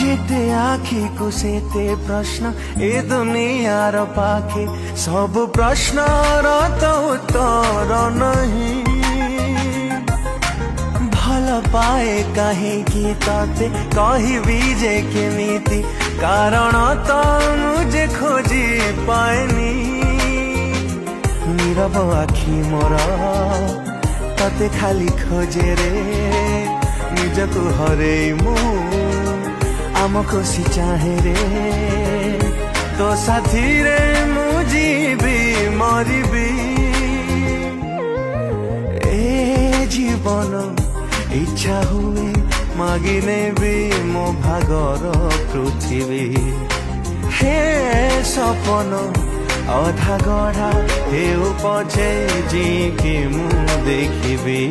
जेते आखि को सेते प्रश्न ए दुनियार पाखे सब प्रश्न तो उत्तर नहीं भल पाए कहीं की तते कहबी जे केमिति कारण तो मुझे खोजी पाएनी नीरव आखि मोर तते खाली खोजे रे निजको हरे मु आम खुशी चाहे रे तो साथी रे मु जीवी मरबी ए जीवन इच्छा हुए मागिने भी मो भागर पृथ्वी हे सपन अधा गढ़ा हे पछे जी कि मु देखिबी।